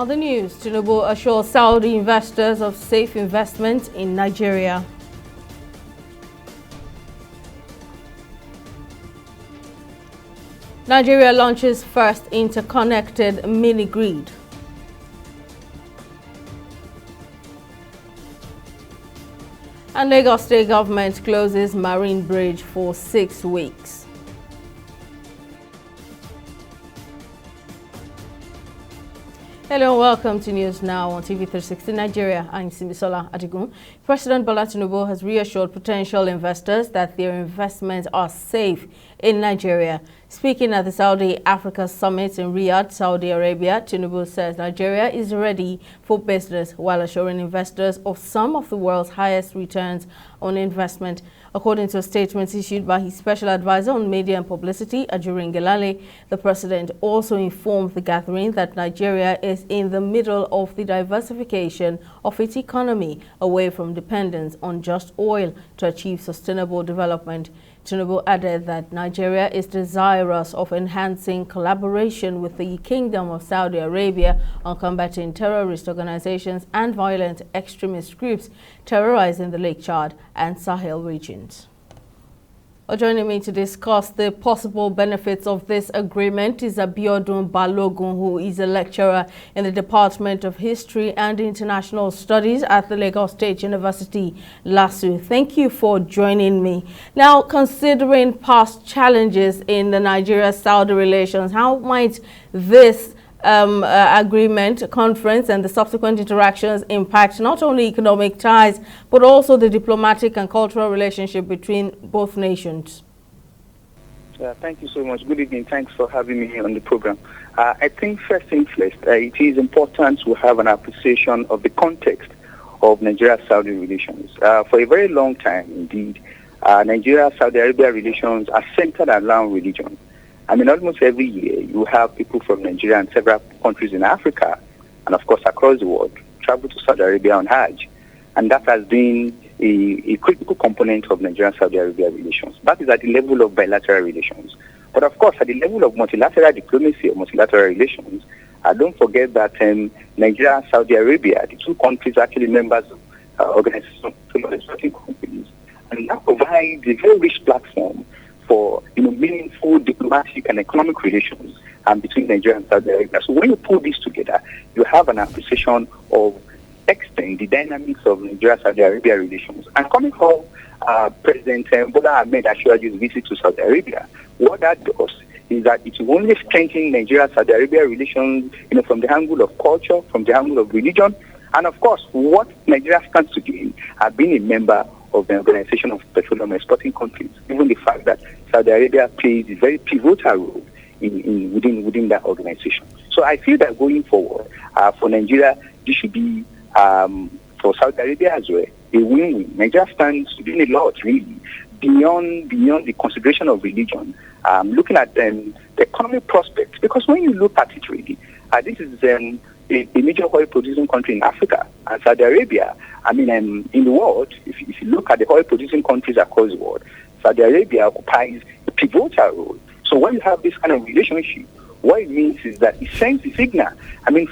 On the news, Tinubu assures Saudi investors of safe investment in Nigeria. Nigeria launches first interconnected mini-grid. And Lagos State government closes Marine Bridge for 6 weeks. Hello and welcome to News Now on TV360 Nigeria. I'm Simisola Adigun. President Bola Tinubu has reassured potential investors that their investments are safe in Nigeria. Speaking at the Saudi Africa Summit in Riyadh, Saudi Arabia, Tinubu says Nigeria is ready for business while assuring investors of some of the world's highest returns on investment. According to a statement issued by his special advisor on media and publicity, Ajurin Gelale, the president also informed the gathering that Nigeria is in the middle of the diversification of its economy away from dependence on just oil to achieve sustainable development. Tinubu added that Nigeria is desirous of enhancing collaboration with the Kingdom of Saudi Arabia on combating terrorist organizations and violent extremist groups terrorizing the Lake Chad and Sahel regions. Joining me to discuss the possible benefits of this agreement is Abiodun Balogun, who is a lecturer in the Department of History and International Studies at the Lagos State University, LASU. Thank you for joining me. Now, considering past challenges in the Nigeria-Saudi relations, how might this agreement, conference and the subsequent interactions impact not only economic ties but also the diplomatic and cultural relationship between both nations? Thank you so much. Good evening. Thanks for having me on the program. I think first things first, it is important to have an appreciation of the context of Nigeria-Saudi relations. For a very long time, indeed, Nigeria-Saudi Arabia relations are centered around religion. I mean, almost every year you have people from Nigeria and several countries in Africa, and of course across the world, travel to Saudi Arabia on Hajj. And that has been a critical component of Nigeria-Saudi Arabia relations. That is at the level of bilateral relations. But of course, at the level of multilateral diplomacy or multilateral relations, don't forget that Nigeria and Saudi Arabia, the two countries are actually members of organizations of certain companies, and that provides a very rich platform for meaningful diplomatic and economic relations between Nigeria and Saudi Arabia. So when you put this together, you have an appreciation of extent the dynamics of Nigeria-Saudi Arabia relations. And coming from President Bola Ahmed Ashiwaju's visit to Saudi Arabia, what that does is that it will only strengthen Nigeria-Saudi Arabia relations, from the angle of culture, from the angle of religion, and of course, what Nigeria stands to gain being a member of the Organization of Petroleum Exporting Countries, given the fact that Saudi Arabia plays a very pivotal role within that organization. So I feel that going forward, for Nigeria, this should be, for Saudi Arabia as well, a win-win. Nigeria stands to gain a lot, really, beyond the consideration of religion, looking at the economic prospects. Because when you look at it, really, this is a major oil-producing country in Africa, and Saudi Arabia, in the world, if you look at the oil-producing countries across the world, Saudi Arabia occupies a pivotal role. So when you have this kind of relationship, what it means is that it sends a signal,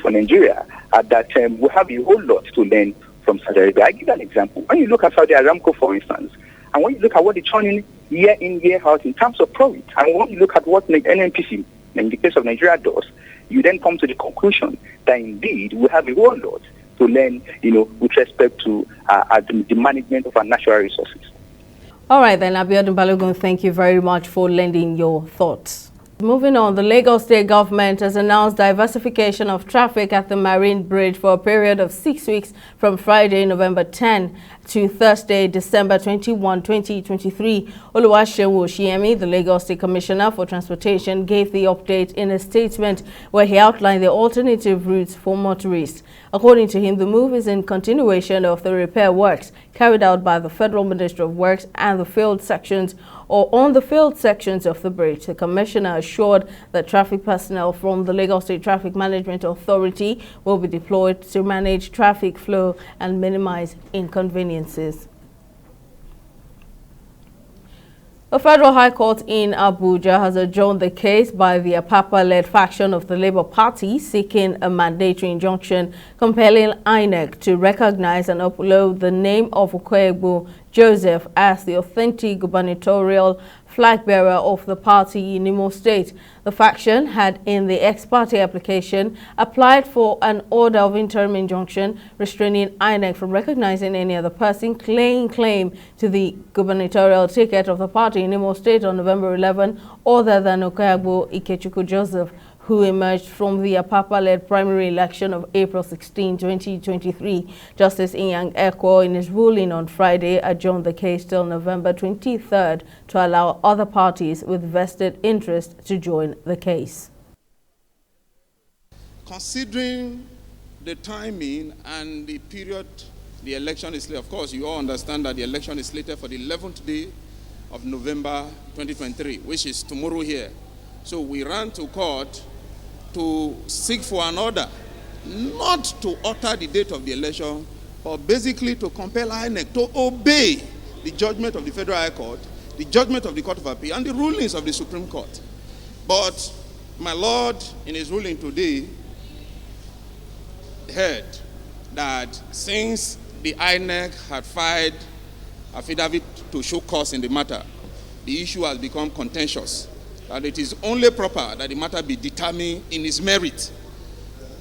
for Nigeria, that we have a whole lot to learn from Saudi Arabia. I give you an example. When you look at Saudi Aramco, for instance, and when you look at what they turn in, year out in terms of profit, and when you look at what NNPC, in the case of Nigeria, does, you then come to the conclusion that indeed we have a whole lot to learn, with respect to the management of our natural resources. All right, then, Abiodun Balogun, thank you very much for lending your thoughts. Moving on, the Lagos State government has announced diversification of traffic at the Marine Bridge for a period of 6 weeks from Friday, November 10 to Thursday, December 21, 2023. Oluwaseun Oshiemi, the Lagos State Commissioner for Transportation, gave the update in a statement where he outlined the alternative routes for motorists. According to him, the move is in continuation of the repair works carried out by the Federal Ministry of Works and the field sections on the field sections of the bridge. The commissioner assured that traffic personnel from the Lagos State Traffic Management Authority will be deployed to manage traffic flow and minimize inconveniences. A federal high court in Abuja has adjourned the case by the Apapa-led faction of the Labour Party seeking a mandatory injunction compelling INEC to recognize and upload the name of Okoegbu Joseph as the authentic gubernatorial flag bearer of the party in Imo State. The faction had, in the ex-parte application, applied for an order of interim injunction restraining INEC from recognizing any other person laying claim to the gubernatorial ticket of the party in Imo State on November 11, other than Okoegbu Ikechukwu Joseph, who emerged from the Apapa-led primary election of April 16, 2023. Justice Inyang Ekwo, in his ruling on Friday, adjourned the case till November 23rd to allow other parties with vested interest to join the case. Considering the timing and the period the election is slated, of course, you all understand that the election is slated for the 11th day of November 2023, which is tomorrow here. So we ran to court to seek for an order, not to alter the date of the election, but basically to compel INEC to obey the judgment of the Federal High Court, the judgment of the Court of Appeal, and the rulings of the Supreme Court. But my Lord, in his ruling today, heard that since the INEC had filed affidavit to show cause in the matter, the issue has become contentious, that it is only proper that the matter be determined in its merit,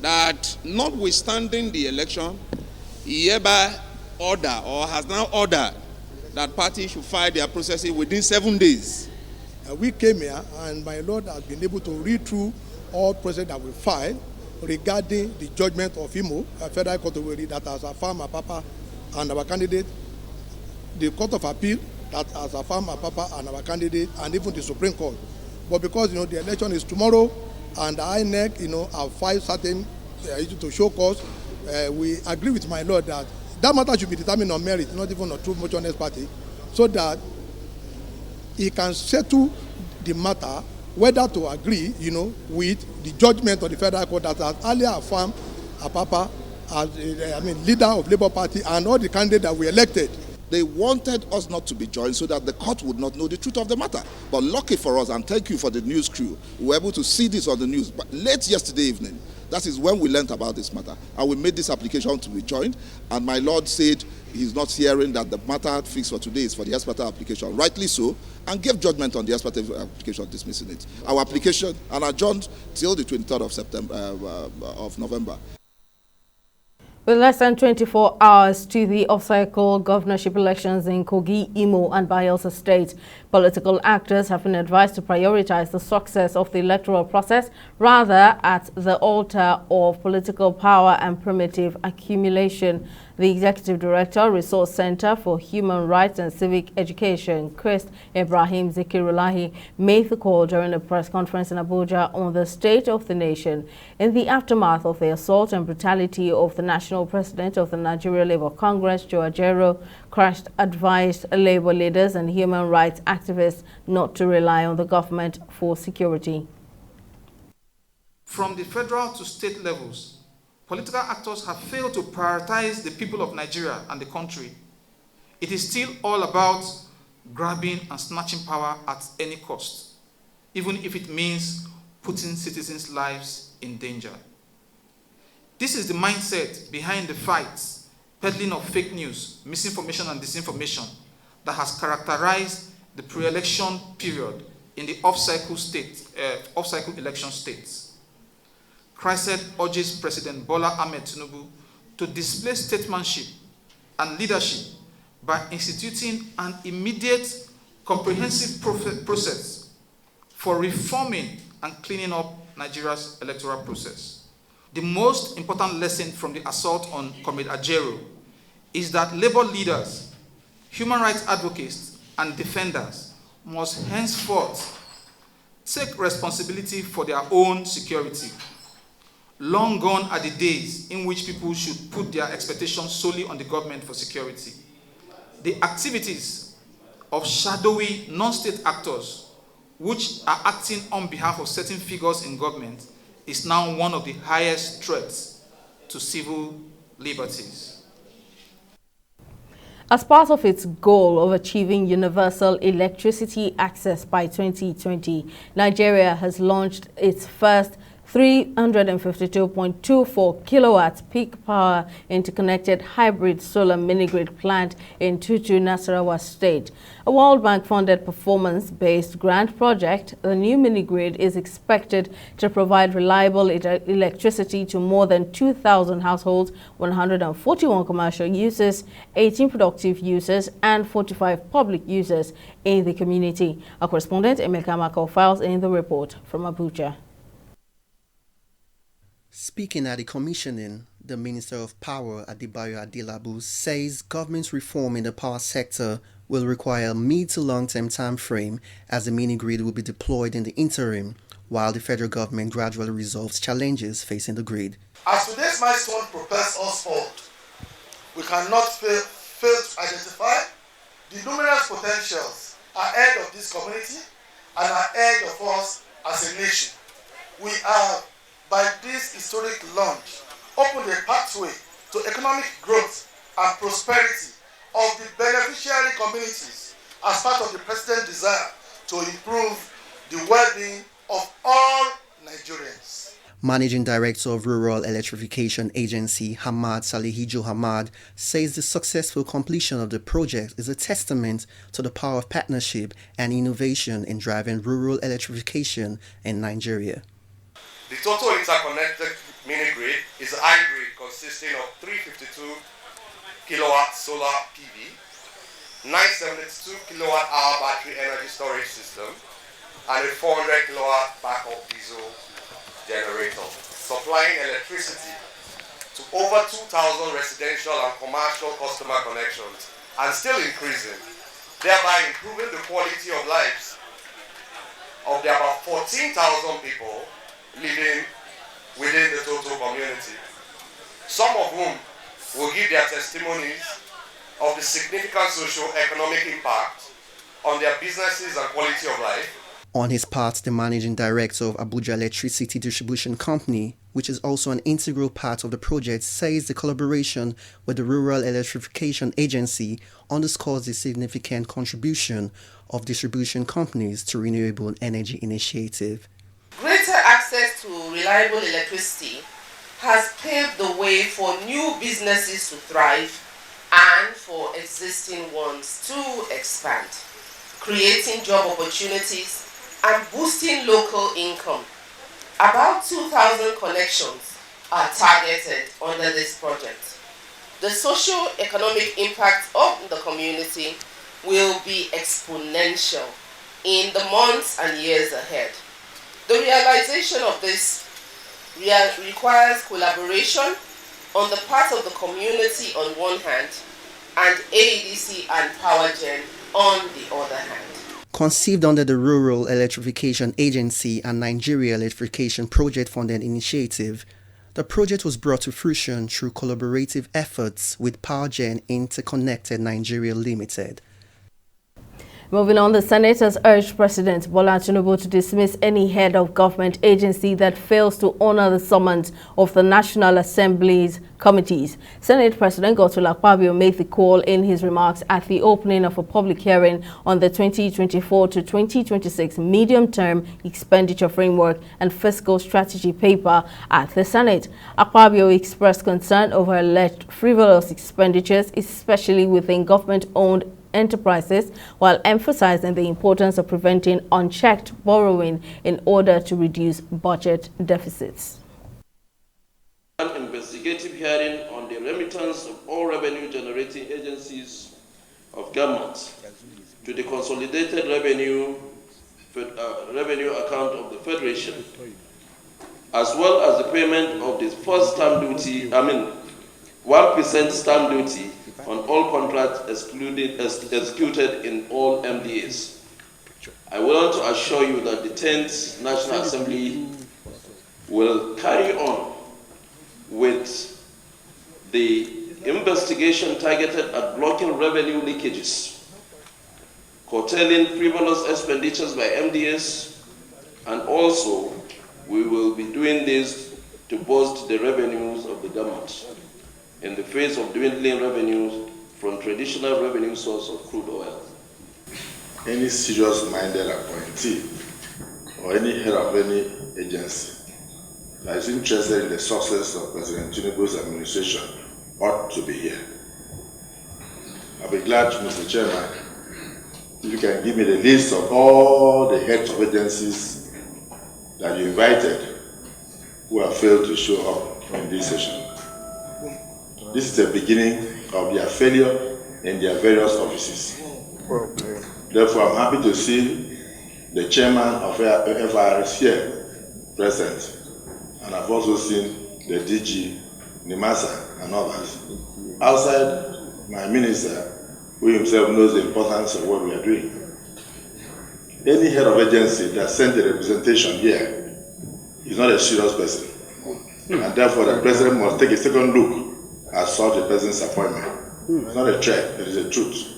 that notwithstanding the election, he hereby order or has now ordered that parties should file their processes within 7 days. We came here and my Lord has been able to read through all processes that we filed regarding the judgment of Imo, a Federal Court of Appeal that has affirmed Apapa and our candidate, the Court of Appeal that has affirmed Apapa and our candidate, and even the Supreme Court. But because, the election is tomorrow and the INEC, have filed certain issues to show cause, we agree with my Lord that that matter should be determined on merit, not even on true motionless party, so that he can settle the matter whether to agree, with the judgment of the Federal Court that has earlier affirmed Apapa as, leader of Labour Party and all the candidates that we elected. They wanted us not to be joined so that the court would not know the truth of the matter. But lucky for us, and thank you for the news crew, we were able to see this on the news. But late yesterday evening, that is when we learned about this matter. And we made this application to be joined. And my Lord said he's not hearing that the matter fixed for today is for the ex parte application. Rightly so, and gave judgment on the ex parte application dismissing it. Our application and adjourned till the 23rd of September, of November. With less than 24 hours to the off-cycle governorship elections in Kogi, Imo and Bayelsa State, political actors have been advised to prioritize the success of the electoral process rather at the altar of political power and primitive accumulation. The Executive Director, Resource Center for Human Rights and Civic Education, Chris Ibrahim Zikirulahi, made the call during a press conference in Abuja on the state of the nation. In the aftermath of the assault and brutality of the National President of the Nigeria Labour Congress, Joe Ajaero, Christ advised Labour leaders and human rights activists not to rely on the government for security. From the federal to state levels, political actors have failed to prioritize the people of Nigeria and the country. It is still all about grabbing and snatching power at any cost, even if it means putting citizens' lives in danger. This is the mindset behind the fights, peddling of fake news, misinformation and disinformation that has characterized the pre-election period in the off-cycle election states. Christ urges President Bola Ahmed Tinubu to display statesmanship and leadership by instituting an immediate, comprehensive process for reforming and cleaning up Nigeria's electoral process. The most important lesson from the assault on Comrade Ajaero is that labor leaders, human rights advocates, and defenders must henceforth take responsibility for their own security. Long gone are the days in which people should put their expectations solely on the government for security. The activities of shadowy non-state actors which are acting on behalf of certain figures in government is now one of the highest threats to civil liberties. As part of its goal of achieving universal electricity access by 2020, Nigeria has launched its first 352.24 kilowatt peak power interconnected hybrid solar mini-grid plant in Tutu, Nasarawa State. A World Bank-funded performance-based grant project, the new mini-grid is expected to provide reliable electricity to more than 2,000 households, 141 commercial users, 18 productive users, and 45 public users in the community. Our correspondent, Emeka Mako, files in the report from Abuja. Speaking at the commissioning, the Minister of Power, Adebayo Adelabu, says government reform in the power sector will require a mid to long-term time frame as the mini-grid will be deployed in the interim, while the federal government gradually resolves challenges facing the grid. As today's milestone propels us forward, we cannot fail to identify the numerous potentials ahead of this community and ahead of us as a nation. We have, by this historic launch, opened a pathway to economic growth and prosperity of the beneficiary communities as part of the President's desire to improve the well-being of all Nigerians. Managing Director of Rural Electrification Agency, Hamad Salihijo Hamad, says the successful completion of the project is a testament to the power of partnership and innovation in driving rural electrification in Nigeria. The total interconnected mini-grid is a hybrid consisting of 352 kilowatt solar PV, 972 kilowatt-hour battery energy storage system, and a 400 kilowatt backup diesel generator, supplying electricity to over 2,000 residential and commercial customer connections, and still increasing, thereby improving the quality of lives of the about 14,000 people living within the total community, some of whom will give their testimonies of the significant socio-economic impact on their businesses and quality of life. On his part, the Managing Director of Abuja Electricity Distribution Company, which is also an integral part of the project, says the collaboration with the Rural Electrification Agency underscores the significant contribution of distribution companies to renewable energy initiative. Greater access to reliable electricity has paved the way for new businesses to thrive and for existing ones to expand, creating job opportunities and boosting local income. About 2,000 connections are targeted under this project. The socio-economic impact of the community will be exponential in the months and years ahead. The realization of this requires collaboration on the part of the community on one hand and AEDC and PowerGen on the other hand. Conceived under the Rural Electrification Agency and Nigeria Electrification Project Funded Initiative, the project was brought to fruition through collaborative efforts with PowerGen Interconnected Nigeria Limited. Moving on, the Senate has urged President Bola Tinubu to dismiss any head of government agency that fails to honor the summons of the National Assembly's committees. Senate President Godswill Akpabio made the call in his remarks at the opening of a public hearing on the 2024 to 2026 medium-term expenditure framework and fiscal strategy paper at the Senate. Akpabio expressed concern over alleged frivolous expenditures, especially within government-owned enterprises, while emphasizing the importance of preventing unchecked borrowing in order to reduce budget deficits. An investigative hearing on the remittance of all revenue-generating agencies of government to the consolidated revenue account of the Federation, as well as the payment of the first stamp duty, 1% stamp duty on all contracts executed in all MDAs. I want to assure you that the 10th National Assembly will carry on with the investigation targeted at blocking revenue leakages, curtailing frivolous expenditures by MDAs, and also we will be doing this to boost the revenues of the government in the face of dwindling revenues from traditional revenue source of crude oil. Any serious-minded appointee or any head of any agency that is interested in the success of President Tinubu's administration ought to be here. I'll be glad, Mr. Chairman, if you can give me the list of all the heads of agencies that you invited who have failed to show up in this session. This is the beginning of their failure in their various offices. Therefore, I'm happy to see the chairman of FRS here present, and I've also seen the DG, Nimasa, and others. Outside, my minister, who himself knows the importance of what we are doing. Any head of agency that sent a representation here is not a serious person, and therefore the president must take a second look at such a person's appointment. It's not a threat, it is a truth.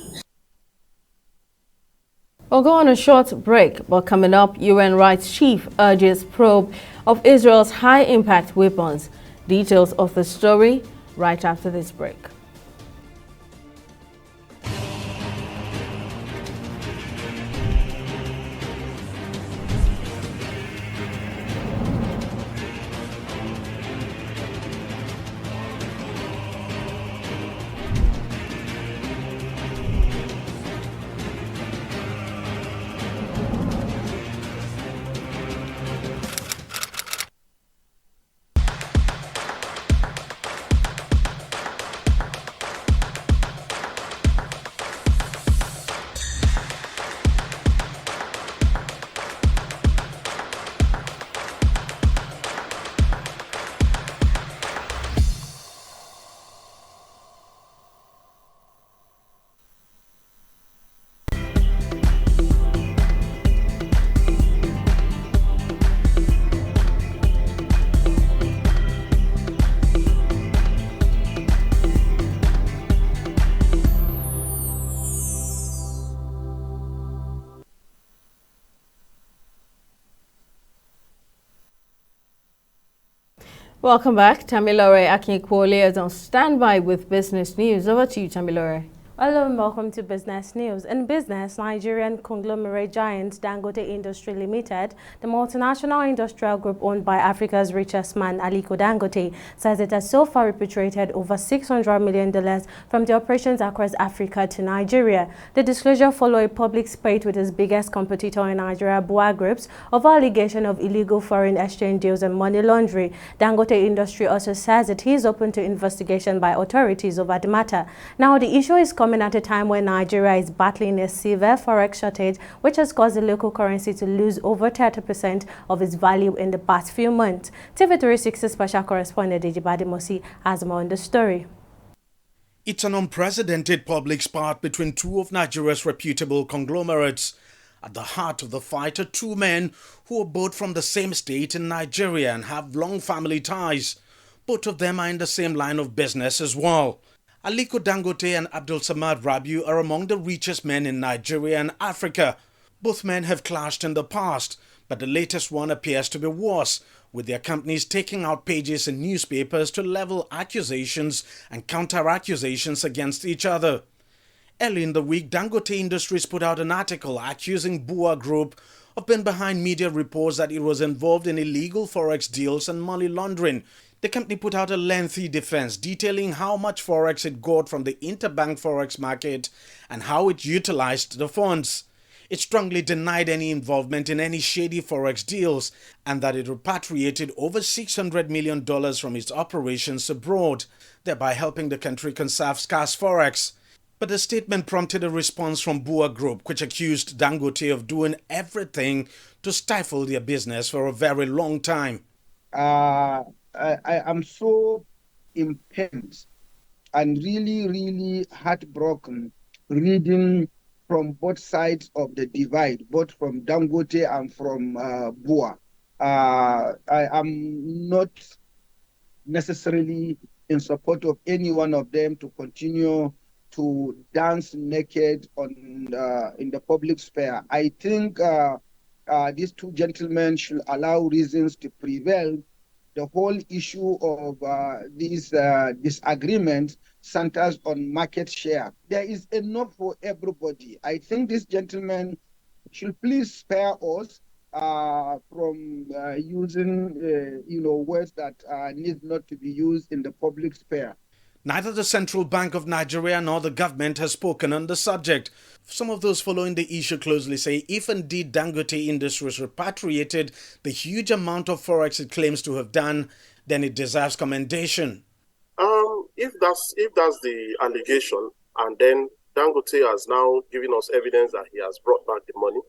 We'll go on a short break, but coming up, UN Rights Chief urges probe of Israel's high-impact weapons. Details of the story right after this break. Welcome back. Tamilore Akinkwole is on standby with business news. Over to you, Tamilore. Hello and welcome to Business News. In business, Nigerian conglomerate giant Dangote Industry Limited, the multinational industrial group owned by Africa's richest man, Aliko Dangote, says it has so far repatriated over $600 million from the operations across Africa to Nigeria. The disclosure followed a public spate with its biggest competitor in Nigeria, Bua Groups, over allegation of illegal foreign exchange deals and money laundering. Dangote Industry also says it is open to investigation by authorities over the matter. Now, the issue is coming at a time when Nigeria is battling a severe forex shortage, which has caused the local currency to lose over 30% of its value in the past few months. TV360 special correspondent Ejibade Mosi has more on the story. It's an unprecedented public spat between two of Nigeria's reputable conglomerates. At the heart of the fight are two men who are both from the same state in Nigeria and have long family ties. Both of them are in the same line of business as well. Aliko Dangote and Abdul Samad Rabiu are among the richest men in Nigeria and Africa. Both men have clashed in the past, but the latest one appears to be worse, with their companies taking out pages in newspapers to level accusations and counter-accusations against each other. Early in the week, Dangote Industries put out an article accusing Bua Group of being behind media reports that it was involved in illegal forex deals and money laundering. The company put out a lengthy defense detailing how much forex it got from the interbank forex market and how it utilized the funds. It strongly denied any involvement in any shady forex deals and that it repatriated over $600 million from its operations abroad, thereby helping the country conserve scarce forex. But the statement prompted a response from Bua Group, which accused Dangote of doing everything to stifle their business for a very long time. I am so impatient and really heartbroken reading from both sides of the divide, both from Dangote and from Bua. I am not necessarily in support of any one of them to continue to dance naked on in the public sphere. I think these two gentlemen should allow reasons to prevail. The whole issue of this disagreement centers on market share. There is enough for everybody. I think this gentleman should please spare us from using words that need not to be used in the public sphere. Neither the Central Bank of Nigeria nor the government has spoken on the subject. Some of those following the issue closely say if indeed Dangote Industries repatriated the huge amount of forex it claims to have done, then it deserves commendation. If that's the allegation, and then Dangote has now given us evidence that he has brought back the money,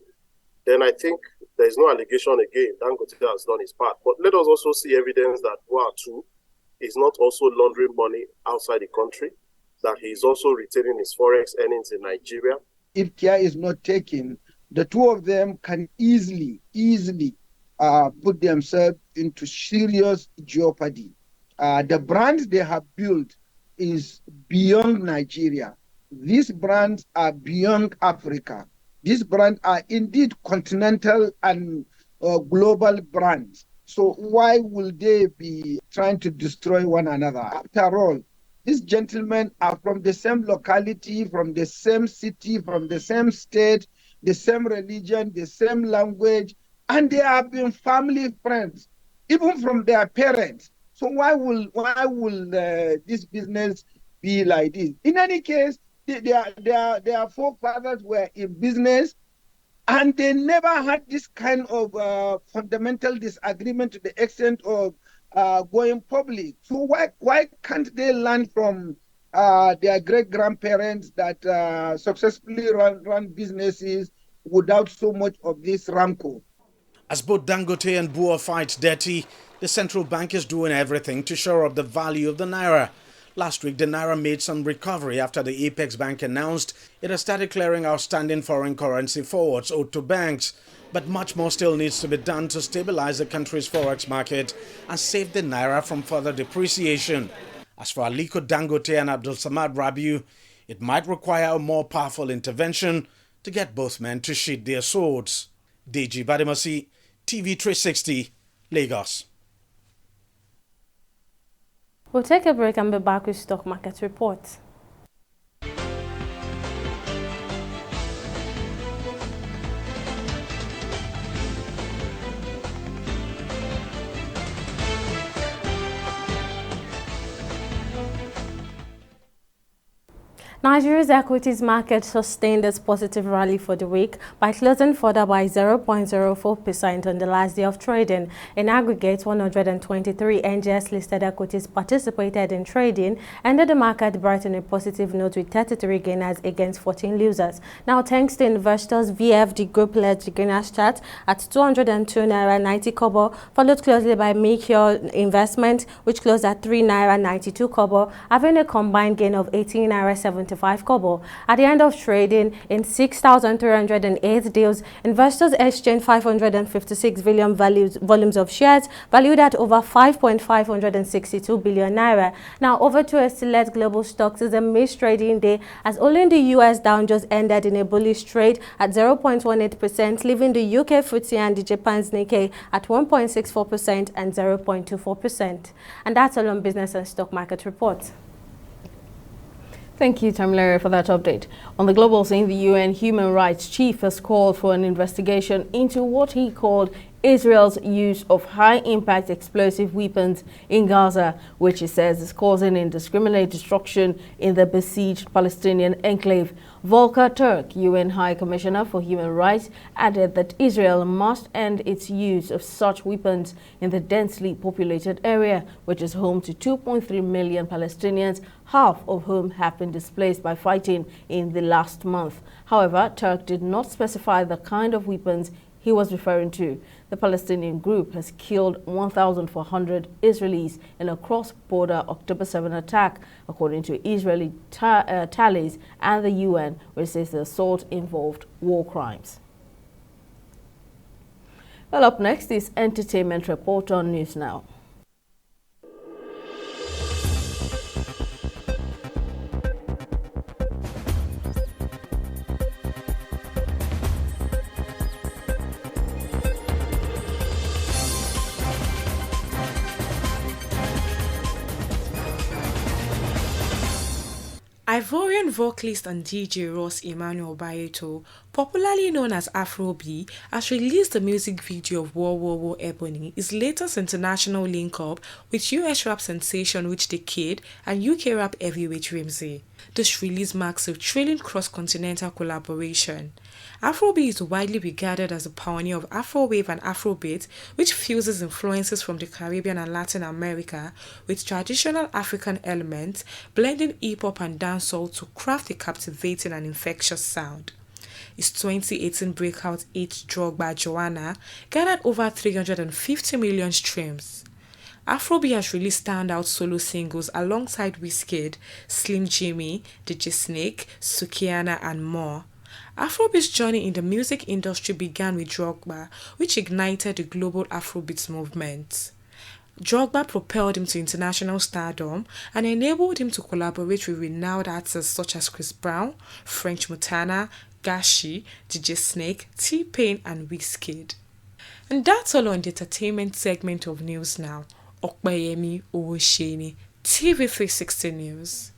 then I think there is no allegation again. Dangote has done his part. But let us also see evidence that Boa2 is not also laundering money outside the country, that he is also retaining his forex earnings in Nigeria. If care is not taken, the two of them can easily put themselves into serious jeopardy. The brand they have built is beyond Nigeria. These brands are beyond Africa. These brands are indeed continental and global brands. So why will they be trying to destroy one another? After all, these gentlemen are from the same locality, from the same city, from the same state, the same religion, the same language, and they have been family friends, even from their parents. So why will this business be like this? In any case, their forefathers were in business, and they never had this kind of fundamental disagreement to the extent of going public. So why can't they learn from their great-grandparents that successfully run businesses without so much of this rancor? As both Dangote and Bua fight dirty, the central bank is doing everything to shore up the value of the naira. Last week, the naira made some recovery after the Apex Bank announced it has started clearing outstanding foreign currency forwards owed to banks. But much more still needs to be done to stabilize the country's forex market and save the naira from further depreciation. As for Aliko Dangote and Abdul Samad Rabiu, it might require a more powerful intervention to get both men to sheath their swords. Deji Bademasi, TV 360, Lagos. We'll take a break and be back with stock market reports. Nigeria's equities market sustained its positive rally for the week by closing further by 0.04% on the last day of trading. In aggregate, 123 NGX-listed equities participated in trading, ended the market bright on a positive note with 33 gainers against 14 losers. Now, thanks to investors, VFD Group led the gainers chart at 202 Naira 90 kobo, followed closely by Meteor Investment, which closed at 3 Naira 92 kobo, having a combined gain of 18 Naira 75 kobo. At the end of trading, in 6,308 deals, investors exchanged 556 billion volumes of shares valued at over 562 billion naira. Now, over to a select global stocks. Is a mixed trading day as only the US Dow Jones ended in a bullish trade at 0.18%, leaving the UK FTSE and the Japan's Nikkei at 1.64% and 0.24%. And that's all on business and stock market reports. Thank you, Tamilere, for that update. On the global scene, the UN Human Rights Chief has called for an investigation into what he called Israel's use of high-impact explosive weapons in Gaza, which he says is causing indiscriminate destruction in the besieged Palestinian enclave. Volker Turk, UN High Commissioner for Human Rights, added that Israel must end its use of such weapons in the densely populated area, which is home to 2.3 million Palestinians, half of whom have been displaced by fighting in the last month. However, Turk did not specify the kind of weapons he was referring to. The Palestinian group has killed 1,400 Israelis in a cross-border October 7 attack, according to Israeli tallies and the UN, which says the assault involved war crimes. Well, up next is Entertainment Report on News Now. Ivorian vocalist and DJ Ross Emmanuel Bayeto, popularly known as Afrobeat, has released the music video of War War War Ebony, his latest international link-up with US rap sensation Rich the Kid and UK rap heavyweight Rimzy. This release marks a thrilling cross-continental collaboration. Afrobeat is widely regarded as the pioneer of Afrowave and Afrobeat, which fuses influences from the Caribbean and Latin America with traditional African elements, blending hip-hop and dancehall to craft a captivating and infectious sound. His 2018 breakout hit Drogba Joanna garnered over 350 million streams. Afrobeat has released standout solo singles alongside Wizkid, Slim Jimmy, DJ Snake, Sukiana and more. Afrobeat's journey in the music industry began with Drogba, which ignited the global Afrobeats movement. Drogba propelled him to international stardom and enabled him to collaborate with renowned artists such as Chris Brown, French Montana, Gashi, DJ Snake, T-Pain and Wizkid. And that's all on the entertainment segment of News Now. Okpeyemi Owoseni, TV360 News.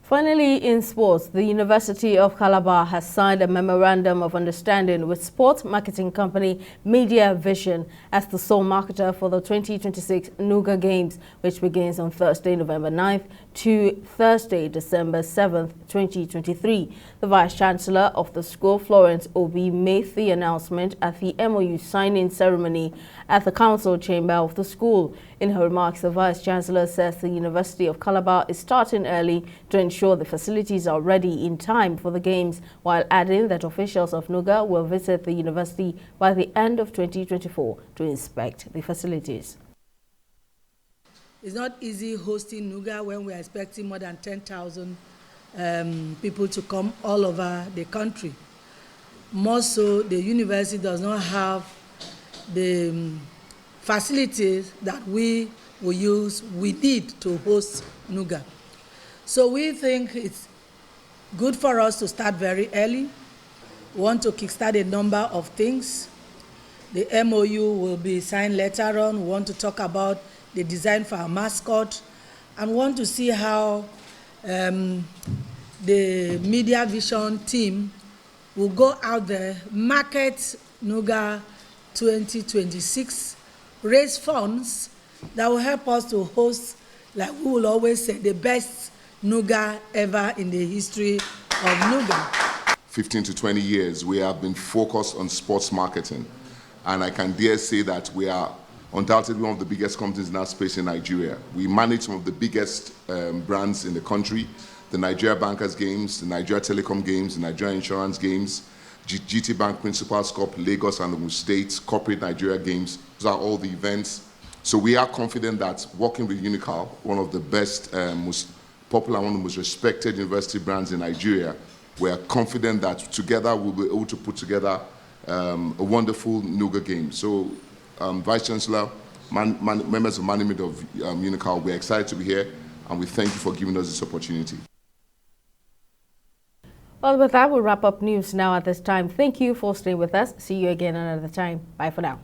Finally, in sports, the University of Calabar has signed a memorandum of understanding with sports marketing company Media Vision as the sole marketer for the 2026 Nuga Games, which begins on Thursday, November 9th to Thursday, December 7th, 2023. The Vice-Chancellor of the school, Florence Obi, made the announcement at the MOU signing ceremony at the council chamber of the school. In her remarks, the Vice-Chancellor says the University of Calabar is starting early to ensure the facilities are ready in time for the games, while adding that officials of Nuga will visit the university by the end of 2024 to inspect the facilities. It's not easy hosting Nuga when we're expecting more than 10,000 people to come all over the country. More so, the university does not have the facilities that we need to host Nuga. So we think it's good for us to start very early. We want to kickstart a number of things. The MOU will be signed later on. We want to talk about the design for our mascot and want to see how the Media Vision team will go out there, market Nuga 2026, raise funds that will help us to host, like we will always say, the best Nuga ever in the history of Nuga. 15 to 20 years, we have been focused on sports marketing. And I can dare say that we are undoubtedly one of the biggest companies in that space in Nigeria. We manage some of the biggest brands in the country, the Nigeria Bankers Games, the Nigeria Telecom Games, the Nigeria Insurance Games, GT Bank Principals Cup, Lagos and Ogun State, Corporate Nigeria Games. Those are all the events. So we are confident that working with Unical, one of the best, most popular, one of the most respected university brands in Nigeria, we are confident that together we'll be able to put together a wonderful Nuga game. So Vice Chancellor, members of management of Unical, we're excited to be here and we thank you for giving us this opportunity. Well, with that, we'll wrap up News Now at this time. Thank you for staying with us. See you again another time. Bye for now.